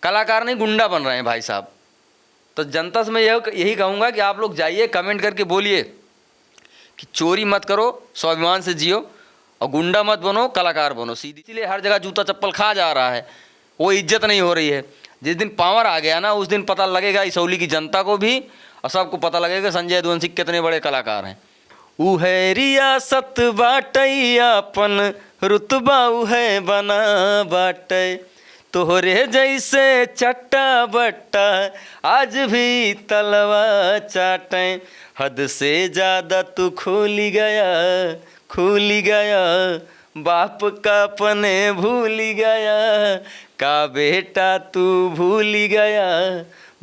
कलाकार नहीं गुंडा बन रहे हैं भाई साहब। तो जनता से मैं यही कहूँगा कि आप लोग जाइए, कमेंट करके बोलिए कि चोरी मत करो, स्वाभिमान से जियो, और गुंडा मत बनो, कलाकार बनो सीधी। इसलिए हर जगह जूता चप्पल खा जा रहा है, वो इज्जत नहीं हो रही है। जिस दिन पावर आ गया ना, उस दिन पता लगेगा इसौली की जनता को भी, और सबको पता लगेगा संजय यदुवंशी कितने बड़े कलाकार हैं। उहे रियासत बाटई अपन रुतबा उहे बना बाटै, तोहरे जैसे चट्टा बट्टा आज भी तलवा चाटे, हद से ज़्यादा तू खुल गया बाप का अपने भूल गया, का बेटा तू भूल गया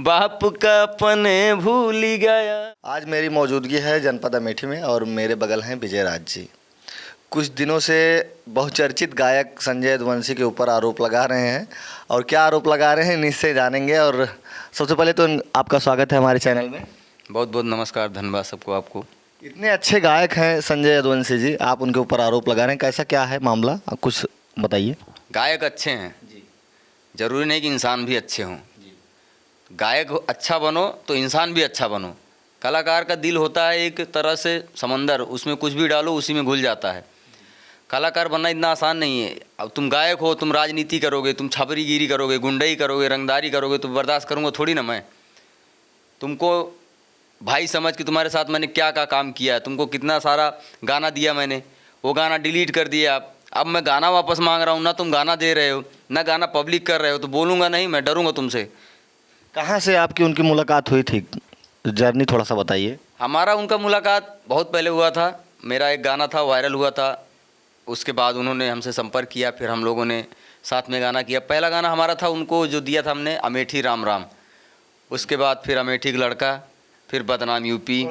बाप का अपने भूल गया। आज मेरी मौजूदगी है जनपद अमेठी में और मेरे बगल हैं विजय राज जी। कुछ दिनों से बहुचर्चित गायक संजय यदुवंशी के ऊपर आरोप लगा रहे हैं, और क्या आरोप लगा रहे हैं निश्चय जानेंगे। और सबसे पहले तो आपका स्वागत है हमारे चैनल में। बहुत बहुत नमस्कार, धन्यवाद सबको। आपको इतने अच्छे गायक हैं संजय यदुवंशी जी, आप उनके ऊपर आरोप लगा रहे हैं, कैसा क्या है मामला, आप कुछ बताइए। गायक अच्छे हैं जी, जरूरी नहीं कि इंसान भी अच्छे हों। गायक अच्छा बनो तो इंसान भी अच्छा बनो। कलाकार का दिल होता है एक तरह से समंदर, उसमें कुछ भी डालो उसी में घुल जाता है। कलाकार बनना इतना आसान नहीं है। अब तुम गायक हो, तुम राजनीति करोगे, तुम छपरीगिरी करोगे, गुंडई करोगे, रंगदारी करोगे, तो बर्दाश्त करूँगा थोड़ी ना मैं। तुमको भाई समझ के तुम्हारे साथ मैंने क्या क्या काम किया है, तुमको कितना सारा गाना दिया मैंने, वो गाना डिलीट कर दिया आप। अब मैं गाना वापस मांग रहा हूँ, ना तुम गाना दे रहे हो ना गाना पब्लिक कर रहे हो, तो बोलूँगा नहीं, मैं डरूंगा तुमसे। कहाँ से आपकी उनकी मुलाकात हुई थी, जर्नी थोड़ा सा बताइए। हमारा उनका मुलाकात बहुत पहले हुआ था। मेरा एक गाना था, वायरल हुआ था, उसके बाद उन्होंने हमसे संपर्क किया, फिर हम लोगों ने साथ में गाना किया। पहला गाना हमारा था, उनको जो दिया था हमने, अमेठी राम राम। उसके बाद फिर अमेठी का लड़का, फिर बदनाम यूपी,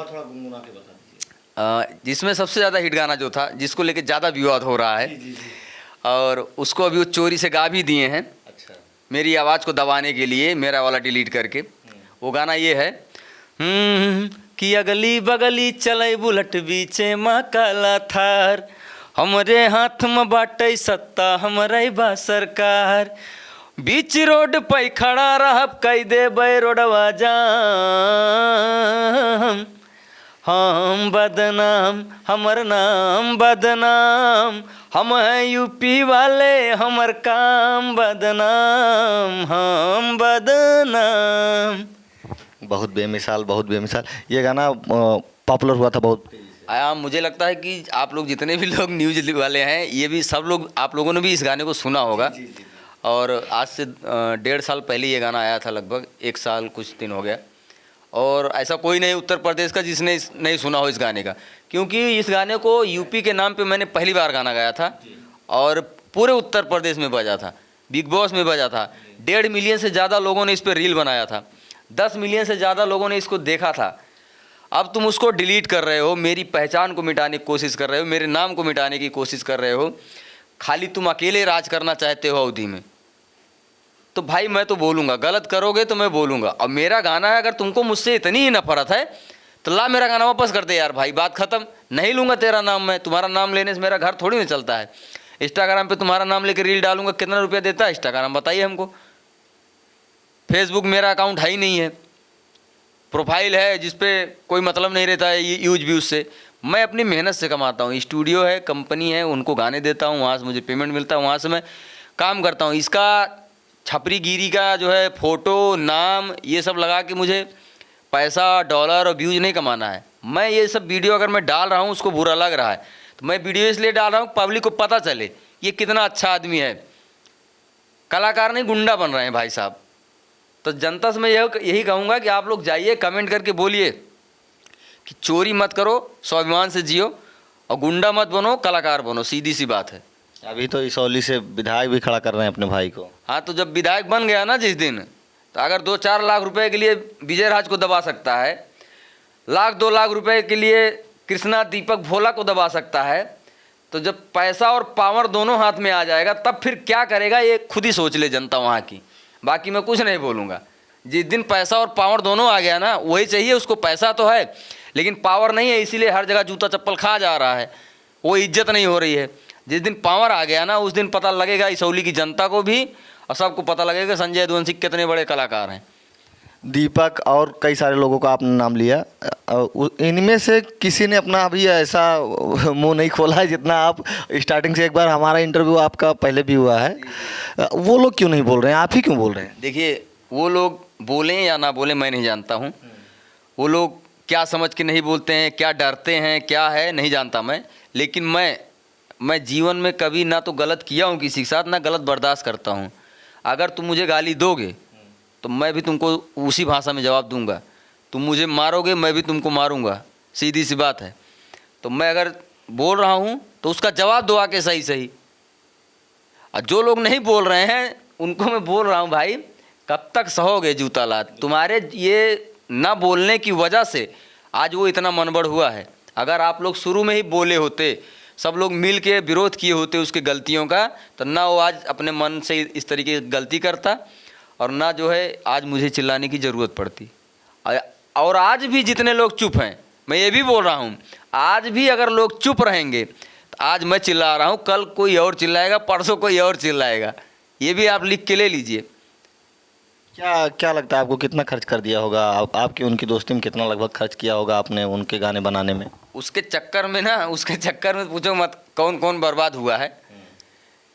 जिसमें सबसे ज़्यादा हिट गाना जो था, जिसको लेके ज़्यादा विवाद हो रहा है, जी। और उसको अभी वो चोरी से गा भी दिए हैं। अच्छा। मेरी आवाज़ को दबाने के लिए, मेरा वाला डिलीट करके। वो गाना ये है कि अगली बगली चले बुलेट बीचे माँ काला थार, हमरे हाथ में बाटे सत्ता हमरे बा सरकार, बीच रोड पे खड़ा रहब कई दे बे रोडवा जाम, हम बदनाम हमर नाम बदनाम, हम हैं यूपी वाले हमर काम बदनाम, हम बदनाम। बहुत बेमिसाल, बहुत बेमिसाल। ये गाना पॉपुलर हुआ था बहुत। मुझे लगता है कि आप लोग जितने भी लोग न्यूज वाले हैं, ये भी सब लोग, आप लोगों ने भी इस गाने को सुना होगा। जी। और आज से 1.5 साल पहले ये गाना आया था, लगभग 1 साल कुछ दिन हो गया। और ऐसा कोई नहीं उत्तर प्रदेश का जिसने नहीं सुना हो इस गाने का, क्योंकि इस गाने को यूपी के नाम पे मैंने पहली बार गाना गाया था, और पूरे उत्तर प्रदेश में बजा था, बिग बॉस में बजा था। 1.5 मिलियन से ज़्यादा लोगों ने इस पर रील बनाया था, 10 मिलियन से ज़्यादा लोगों ने इसको देखा था। अब तुम उसको डिलीट कर रहे हो, मेरी पहचान को मिटाने की कोशिश कर रहे हो, मेरे नाम को मिटाने की कोशिश कर रहे हो, खाली तुम अकेले राज करना चाहते हो अवधि में। तो भाई मैं तो बोलूँगा, गलत करोगे तो मैं बोलूँगा। अब मेरा गाना है, अगर तुमको मुझसे इतनी ही नफरत है तो ला मेरा गाना वापस कर दे यार भाई, बात ख़त्म। नहीं लूँगा तेरा नाम मैं, तुम्हारा नाम लेने से मेरा घर थोड़ी ना चलता है। इंस्टाग्राम पे तुम्हारा नाम लेकर रील डालूंगा, कितना रुपया देता है इंस्टाग्राम बताइए हमको। फेसबुक मेरा अकाउंट है ही नहीं है, प्रोफाइल है जिस पे कोई मतलब नहीं रहता है यूज व्यूज से। मैं अपनी मेहनत से कमाता हूँ, स्टूडियो है, कंपनी है, उनको गाने देता हूँ, वहाँ से मुझे पेमेंट मिलता है, वहाँ से मैं काम करता हूँ। इसका छपरीगिरी का जो है फ़ोटो नाम ये सब लगा के मुझे पैसा डॉलर और व्यूज़ नहीं कमाना है। मैं ये सब वीडियो अगर मैं डाल रहा हूँ उसको बुरा लग रहा है तो मैं वीडियो इसलिए डाल रहा हूँ पब्लिक को पता चले ये कितना अच्छा आदमी है। कलाकार नहीं गुंडा बन रहे हैं भाई साहब। तो जनता से मैं यही कहूँगा कि आप लोग जाइए, कमेंट करके बोलिए कि चोरी मत करो, स्वाभिमान से जियो, और गुंडा मत बनो, कलाकार बनो, सीधी सी बात है। अभी तो इसौली से विधायक भी खड़ा कर रहे हैं अपने भाई को। हाँ, तो जब विधायक बन गया ना जिस दिन, तो अगर 2-4 लाख रुपए के लिए विजय राज को दबा सकता है, 1-2 लाख रुपए के लिए कृष्णा दीपक भोला को दबा सकता है, तो जब पैसा और पावर दोनों हाथ में आ जाएगा तब फिर क्या करेगा ये खुद ही सोच ले जनता वहाँ की। बाकी मैं कुछ नहीं बोलूँगा। जिस दिन पैसा और पावर दोनों आ गया ना, वही चाहिए उसको। पैसा तो है लेकिन पावर नहीं है, इसीलिए हर जगह जूता चप्पल खा जा रहा है, वो इज्जत नहीं हो रही है। जिस दिन पावर आ गया ना, उस दिन पता लगेगा इसौली की जनता को भी और सबको पता लगेगा संजय यदुवंशी कितने बड़े कलाकार हैं। दीपक और कई सारे लोगों का आपने नाम लिया, इनमें से किसी ने अपना अभी ऐसा मुंह नहीं खोला है जितना आप स्टार्टिंग से। एक बार हमारा इंटरव्यू आपका पहले भी हुआ है, वो लोग क्यों नहीं बोल रहे हैं, आप ही क्यों बोल रहे हैं? देखिए, वो लोग बोलें या ना बोलें मैं नहीं जानता हूँ। वो लोग क्या समझ के नहीं बोलते हैं, क्या डरते हैं, क्या है नहीं जानता मैं। लेकिन मैं जीवन में कभी ना तो गलत किया हूँ किसी के साथ, ना गलत बर्दाश्त करता हूँ। अगर तुम मुझे गाली दोगे तो मैं भी तुमको उसी भाषा में जवाब दूंगा। तुम मुझे मारोगे मैं भी तुमको मारूंगा, सीधी सी बात है। तो मैं अगर बोल रहा हूँ तो उसका जवाब दो आके सही सही। और जो लोग नहीं बोल रहे हैं उनको मैं बोल रहा हूँ, भाई कब तक सहोगे जूता लात। तुम्हारे ये ना बोलने की वजह से आज वो इतना मनबड़ हुआ है। अगर आप लोग शुरू में ही बोले होते, सब लोग मिल के विरोध किए होते उसके गलतियों का, तो ना वो आज अपने मन से इस तरीके की गलती करता और ना जो है आज मुझे चिल्लाने की ज़रूरत पड़ती। और आज भी जितने लोग चुप हैं, मैं ये भी बोल रहा हूँ, आज भी अगर लोग चुप रहेंगे तो आज मैं चिल्ला रहा हूँ, कल कोई और चिल्लाएगा, परसों कोई और चिल्लाएगा। ये भी आप लिख के ले लीजिए। क्या लगता है आपको, कितना खर्च कर दिया होगा आपकी उनकी दोस्ती में, कितना लगभग खर्च किया होगा आपने उनके गाने बनाने में? उसके चक्कर में पूछो मत कौन कौन बर्बाद हुआ है।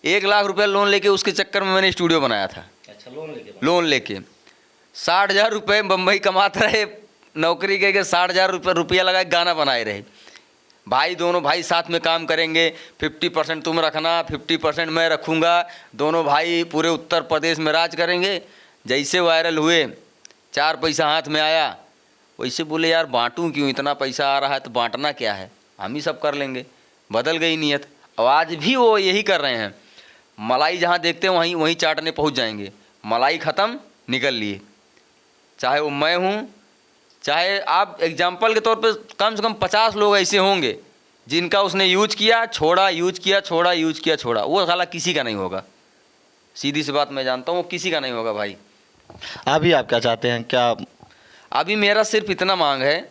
1 लाख रुपया लोन लेके उसके चक्कर में मैंने स्टूडियो बनाया था। अच्छा, लोन लेके 60,000 रुपये बम्बई कमाते रहे नौकरी के 60,000 रुपया लगा गाना बनाए रहे। भाई दोनों भाई साथ में काम करेंगे, 50% तुम रखना 50% मैं रखूँगा, दोनों भाई पूरे उत्तर प्रदेश में राज करेंगे। जैसे वायरल हुए, 4 पैसा हाथ में आया, वैसे बोले यार बांटूं क्यों, इतना पैसा आ रहा है तो बांटना क्या है, हम ही सब कर लेंगे। बदल गई नीयत। और आज भी वो यही कर रहे हैं। मलाई जहाँ देखते हैं वहीं चाटने पहुंच जाएंगे। मलाई ख़त्म, निकल लिए। चाहे वो मैं हूँ, चाहे आप एग्जाम्पल के तौर पे कम से कम 50 लोग ऐसे होंगे जिनका उसने यूज किया छोड़ा, यूज किया छोड़ा, यूज किया छोड़ा। वो साला किसी का नहीं होगा। सीधी सी बात मैं जानता हूँ, वो किसी का नहीं होगा भाई। अभी आप क्या चाहते हैं? क्या अभी मेरा सिर्फ इतना मांग है,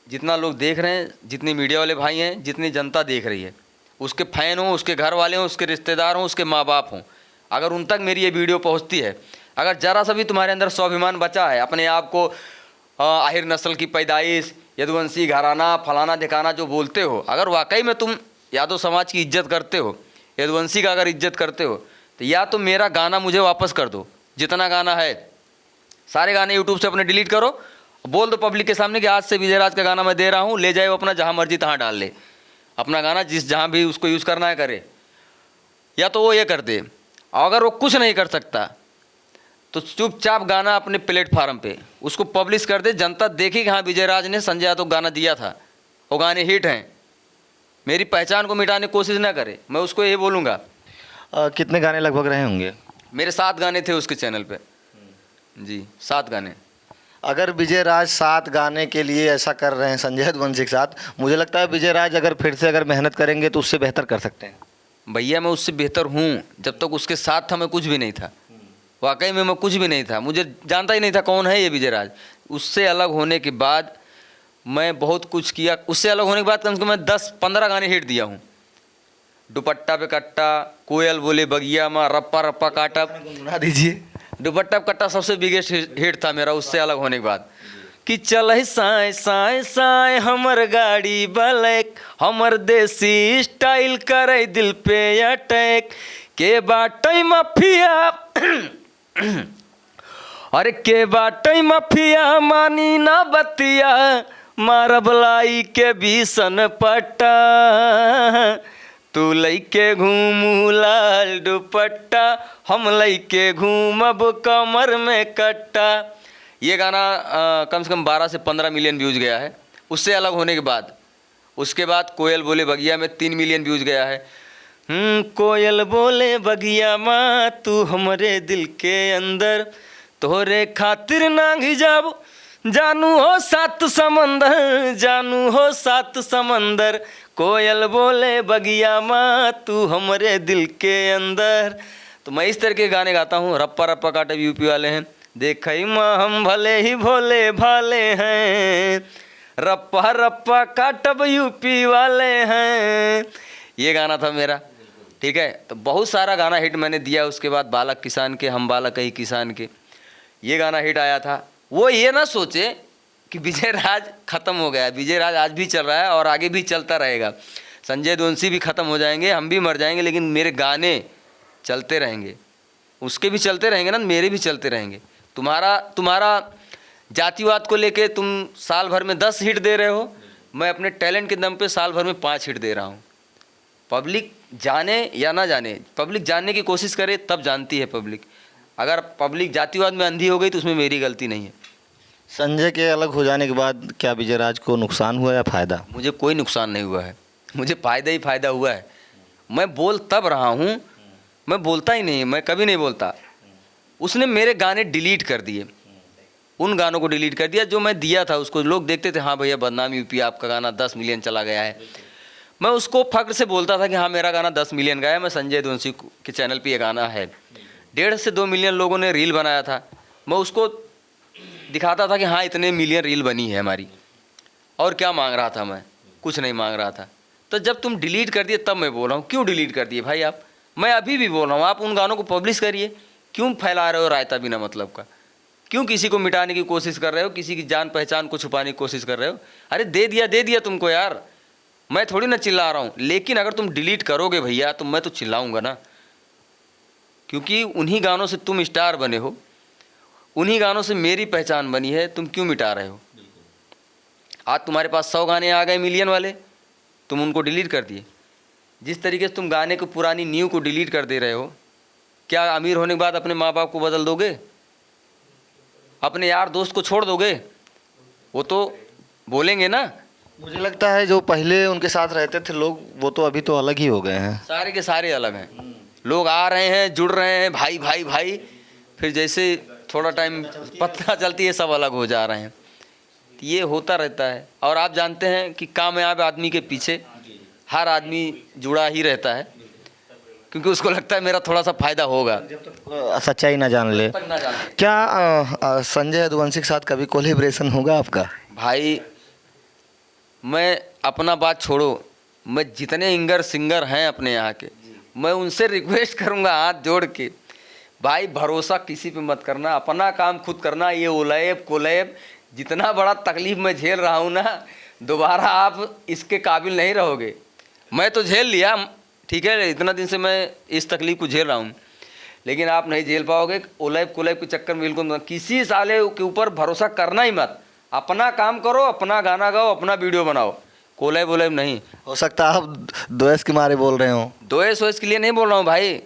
जितना लोग देख रहे हैं, जितने मीडिया वाले भाई हैं, जितनी जनता देख रही है, उसके फैन हों, उसके घर वाले हों, उसके रिश्तेदार हों, उसके माँ बाप हों, अगर उन तक मेरी ये वीडियो पहुंचती है, अगर ज़रा सा भी तुम्हारे अंदर स्वाभिमान बचा है, अपने आप को आहिर नस्ल की पैदाइश, यदुवंशी घराना, फलाना ढिकाना जो बोलते हो, अगर वाकई में तुम यादव समाज की इज्जत करते हो, यदुवंशी का अगर इज्जत करते हो, तो या तो मेरा गाना मुझे वापस कर दो। जितना गाना है सारे गाने यूट्यूब से अपने डिलीट करो, बोल दो पब्लिक के सामने कि आज से विजय राज का गाना मैं दे रहा हूँ, ले जाए वो अपना जहाँ मर्जी तहाँ डाल ले अपना गाना, जिस जहाँ भी उसको यूज़ करना है करे। या तो वो ये कर दे। और अगर वो कुछ नहीं कर सकता तो चुपचाप गाना अपने प्लेटफार्म पे उसको पब्लिश कर दे, जनता देखी कि हाँ विजय राज ने संजय यादव गाना दिया था, वो गाने हिट हैं। मेरी पहचान को मिटाने की कोशिश ना करे, मैं उसको ये बोलूँगा। कितने गाने लगभग रहे होंगे? मेरे 7 गाने थे उसके चैनल पे जी, 7 गाने। अगर विजय राज 7 गाने के लिए ऐसा कर रहे हैं संजय यदुवंशी के साथ, मुझे लगता है विजय राज अगर फिर से अगर मेहनत करेंगे तो उससे बेहतर कर सकते हैं। भैया मैं उससे बेहतर हूँ, जब तक उसके साथ था मैं कुछ भी नहीं था। वाकई में मैं कुछ भी नहीं था, मुझे जानता ही नहीं था कौन है ये विजय राज। उससे अलग होने के बाद मैं बहुत कुछ किया। उससे अलग होने के बाद कम से कम मैं 10-15 गाने हिट दिया हूँ। दुपट्टा पे कट्टा, कोयल बोले बगिया माँ, रप्पा रप्पा काटा, गुनगुना दीजिए। दुपट्टा पे कट्टा सबसे बिगेस्ट हिट था मेरा उससे अलग होने के बाद। कि चल साए साए साए हमर गाड़ी ब्लैक, हमर देसी स्टाइल करे दिल पे अटैक, के बाटई माफिया अरे के बाटई माफिया मानी ना बतिया, मारबलाई के भीषण पट्टा, तू लइके घूमू लाल दुपट्टा, हम लइके घूमब कमर में कट्टा। ये गाना कम से कम 12 से 15 मिलियन व्यूज़ गया है उससे अलग होने के बाद। उसके बाद कोयल बोले बगिया में 3 मिलियन व्यूज़ गया है। कोयल बोले बगिया माँ तू हमरे दिल के अंदर, तोरे खातिर नांगी जाब जानू हो 7 समंदर, जानू हो 7 समंदर, कोयल बोले बगिया माँ तू हमरे दिल के अंदर। तो मैं इस तरह के गाने गाता हूँ। रप्पा रप्पा काटे यूपी वाले हैं, देखई माँ हम भले ही भोले भाले हैं, रप्पा रप्पा काटब यूपी वाले हैं, ये गाना था मेरा। ठीक है। तो बहुत सारा गाना हिट मैंने दिया। उसके बाद बालक किसान के, हम बालक ही किसान के, ये गाना हिट आया था। वो ये ना सोचे कि विजय राज ख़त्म हो गया है। विजय राज आज भी चल रहा है और आगे भी चलता रहेगा। संजय दुवंशी भी ख़त्म हो जाएंगे, हम भी मर जाएंगे, लेकिन मेरे गाने चलते रहेंगे। उसके भी चलते रहेंगे ना, मेरे भी चलते रहेंगे। तुम्हारा जातिवाद को लेके तुम साल भर में 10 हिट दे रहे हो, मैं अपने टैलेंट के दम पे साल भर में 5 हिट दे रहा हूँ। पब्लिक जाने या ना जाने, पब्लिक जानने की कोशिश करे तब जानती है पब्लिक। अगर पब्लिक जातिवाद में अंधी हो गई तो उसमें मेरी गलती नहीं है। संजय के अलग हो जाने के बाद क्या विजय राज को नुकसान हुआ या फ़ायदा? मुझे कोई नुकसान नहीं हुआ है, मुझे फ़ायदा ही फ़ायदा हुआ है। मैं बोल तब रहा हूँ, मैं बोलता ही नहीं, मैं कभी नहीं बोलता। उसने मेरे गाने डिलीट कर दिए, उन गानों को डिलीट कर दिया जो मैं दिया था उसको। लोग देखते थे, हाँ भैया बदनाम यूपी, आपका गाना 10 मिलियन चला गया है। मैं उसको फख्र से बोलता था कि हाँ मेरा गाना 10 मिलियन गया है। मैं संजय दुवंशी के चैनल पे ये गाना है। 1.5 से 2 मिलियन लोगों ने रील बनाया था। मैं उसको दिखाता था कि हाँ इतने मिलियन रील बनी है हमारी। और क्या मांग रहा था मैं? कुछ नहीं मांग रहा था। तो जब तुम डिलीट कर दिए तब मैं बोल रहा हूँ, क्यों डिलीट कर दिए भाई आप? मैं अभी भी बोल रहा हूँ, आप उन गानों को पब्लिश करिए। क्यों फैला रहे हो रायता बिना मतलब का? क्यों किसी को मिटाने की कोशिश कर रहे हो, किसी की जान पहचान को छुपाने की कोशिश कर रहे हो? अरे दे दिया तुमको यार, मैं थोड़ी ना चिल्ला रहा हूँ। लेकिन अगर तुम डिलीट करोगे भैया तो मैं तो चिल्लाऊंगा ना, क्योंकि उन्हीं गानों से तुम स्टार बने हो, उन्हीं गानों से मेरी पहचान बनी है। तुम क्यों मिटा रहे हो? आज तुम्हारे पास 100 गाने आ गए मिलियन वाले, तुम उनको डिलीट कर दिए। जिस तरीके से तुम गाने को, पुरानी न्यू को डिलीट कर दे रहे हो, क्या अमीर होने के बाद अपने माँ बाप को बदल दोगे? अपने यार दोस्त को छोड़ दोगे? वो तो बोलेंगे ना। मुझे लगता है जो पहले उनके साथ रहते थे लोग, वो तो अभी तो अलग ही हो गए हैं। सारे के सारे अलग हैं। लोग आ रहे हैं, जुड़ रहे हैं, भाई भाई भाई, फिर जैसे थोड़ा टाइम पता चलती है सब अलग हो जा रहे हैं। ये होता रहता है। और आप जानते हैं कि कामयाब आदमी के पीछे हर आदमी जुड़ा ही रहता है, क्योंकि उसको लगता है मेरा थोड़ा सा फायदा होगा। जब तक सच्चाई ना जान ले। तक ना जाने। क्या संजय दुवंशी के साथ कभी कोलैबोरेशन होगा आपका? भाई मैं अपना बात छोड़ो, मैं जितने सिंगर हैं अपने यहाँ के, मैं उनसे रिक्वेस्ट करूँगा हाथ जोड़ के, भाई भरोसा किसी पे मत करना, अपना काम खुद करना। ये ओलैब कोलैब जितना बड़ा तकलीफ़ मैं झेल रहा हूँ ना, दोबारा आप इसके काबिल नहीं रहोगे। मैं तो झेल लिया, ठीक है, इतना दिन से मैं इस तकलीफ़ को झेल रहा हूँ, लेकिन आप नहीं झेल पाओगे। ओलैब कोलैब के चक्कर में बिल्कुल किसी साले के ऊपर भरोसा करना ही मत। अपना काम करो, अपना गाना गाओ, अपना वीडियो बनाओ, कोलैब वोलैब नहीं। हो सकता है आप द्वेष के मारे बोल रहे हो। द्वेष के लिए नहीं बोल रहा हूँ भाई।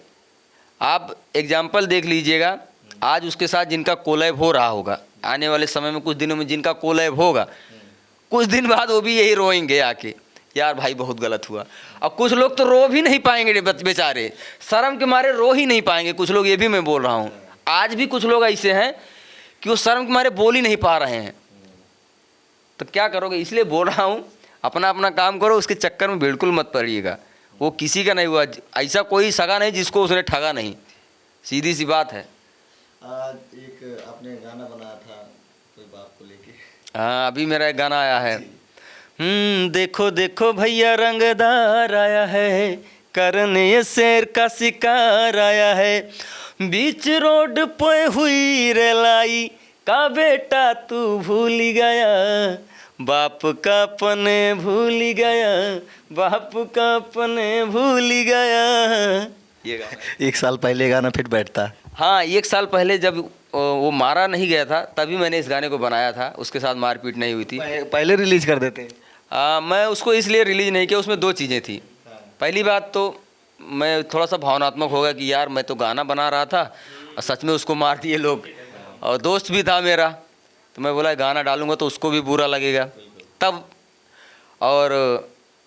आप एग्जाम्पल देख लीजिएगा, आज उसके साथ जिनका कोलैब हो रहा होगा, आने वाले समय में कुछ दिनों में जिनका कोलैब होगा, कुछ दिन बाद वो भी यही रोएंगे आके, यार भाई बहुत गलत हुआ। अब कुछ लोग तो रो भी नहीं पाएंगे बेचारे, शर्म के मारे रो ही नहीं पाएंगे कुछ लोग। ये भी मैं बोल रहा हूँ, आज भी कुछ लोग ऐसे हैं कि वो शर्म के मारे बोल ही नहीं पा रहे हैं। तो क्या करोगे? इसलिए बोल रहा हूँ, अपना अपना काम करो, उसके चक्कर में बिल्कुल मत पड़िएगा। वो किसी का नहीं हुआ, ऐसा कोई सगा नहीं जिसको उसने ठगा नहीं, सीधी सी बात है। एक आपने गाना बनाया था कोई बाप को लेके। हाँ, अभी मेरा एक गाना आया है, देखो देखो भैया रंगदार आया है, करने ये शेर का शिकार आया है, बीच रोड पे हुई रेलाई का बेटा तू भूल गया, बाप का पने भूल गया, बाप का पने भूल गया। ये गाना 1 साल पहले गाना फिट बैठता। हाँ, 1 साल पहले जब वो मारा नहीं गया था तभी मैंने इस गाने को बनाया था। उसके साथ मारपीट नहीं हुई थी। पहले रिलीज कर देते। मैं उसको इसलिए रिलीज नहीं किया, उसमें 2 चीज़ें थी। पहली बात तो मैं थोड़ा सा भावनात्मक हो गया कि यार मैं तो गाना बना रहा था और सच में उसको मार दिए लोग, और दोस्त भी था मेरा, तो मैं बोला गाना डालूंगा तो उसको भी बुरा लगेगा तब, और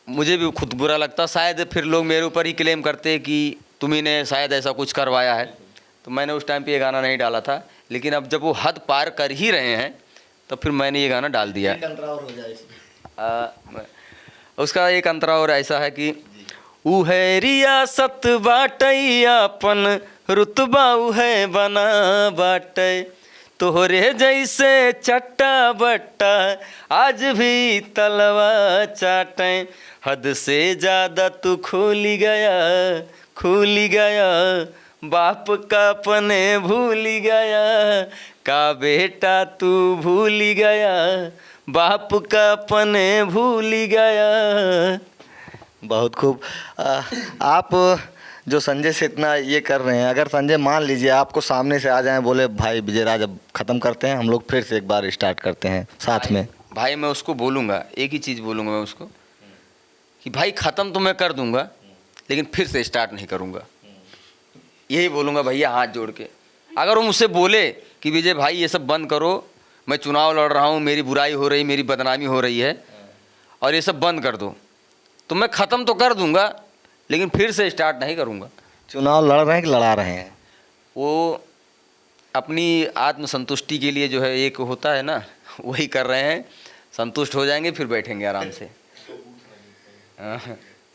मुझे भी खुद बुरा लगता। शायद फिर लोग मेरे ऊपर ही क्लेम करते कि तुम्ही ने शायद ऐसा कुछ करवाया है, तो मैंने उस टाइम पे ये गाना नहीं डाला था। लेकिन अब जब वो हद पार कर ही रहे हैं तो फिर मैंने ये गाना डाल दिया। उसका एक अंतरा और ऐसा है कि उहे रियासत बाटई अपन रुतबा उहे बना बाटे, तोहरे जैसे चट्टा बट्टा आज भी तलवा चाटे, हद से ज़्यादा तू खुल खुल गया, बाप का पने भूल गया, का बेटा तू भूल गया, बाप का पने भूल गया। बहुत खूब। आप जो संजय से इतना ये कर रहे हैं, अगर संजय मान लीजिए आपको सामने से आ जाएं, बोले भाई विजयराज अब ख़त्म करते हैं, हम लोग फिर से एक बार स्टार्ट करते हैं साथ में। भाई मैं उसको बोलूँगा, एक ही चीज़ बोलूँगा मैं उसको कि भाई ख़त्म तो मैं कर दूँगा लेकिन फिर से स्टार्ट नहीं करूँगा। यही बोलूँगा भैया हाथ जोड़ के। अगर वो मुझसे बोले कि विजय भाई ये सब बंद करो, मैं चुनाव लड़ रहा हूँ, मेरी बुराई हो रही, मेरी बदनामी हो रही है और ये सब बंद कर दो, तो मैं ख़त्म तो कर दूँगा लेकिन फिर से स्टार्ट नहीं करूँगा। चुनाव लड़ रहे हैं कि लड़ा रहे हैं? वो अपनी आत्मसंतुष्टि के लिए जो है एक होता है ना, वही कर रहे हैं। संतुष्ट हो जाएंगे फिर बैठेंगे आराम से।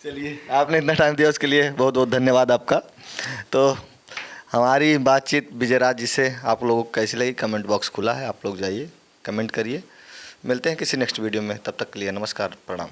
चलिए, आपने इतना टाइम दिया उसके लिए बहुत बहुत धन्यवाद आपका। तो हमारी बातचीत विजयराज जी से आप लोगों को कैसी लगी, कमेंट बॉक्स खुला है, आप लोग जाइए कमेंट करिए। मिलते हैं किसी नेक्स्ट वीडियो में, तब तक के लिए नमस्कार, प्रणाम।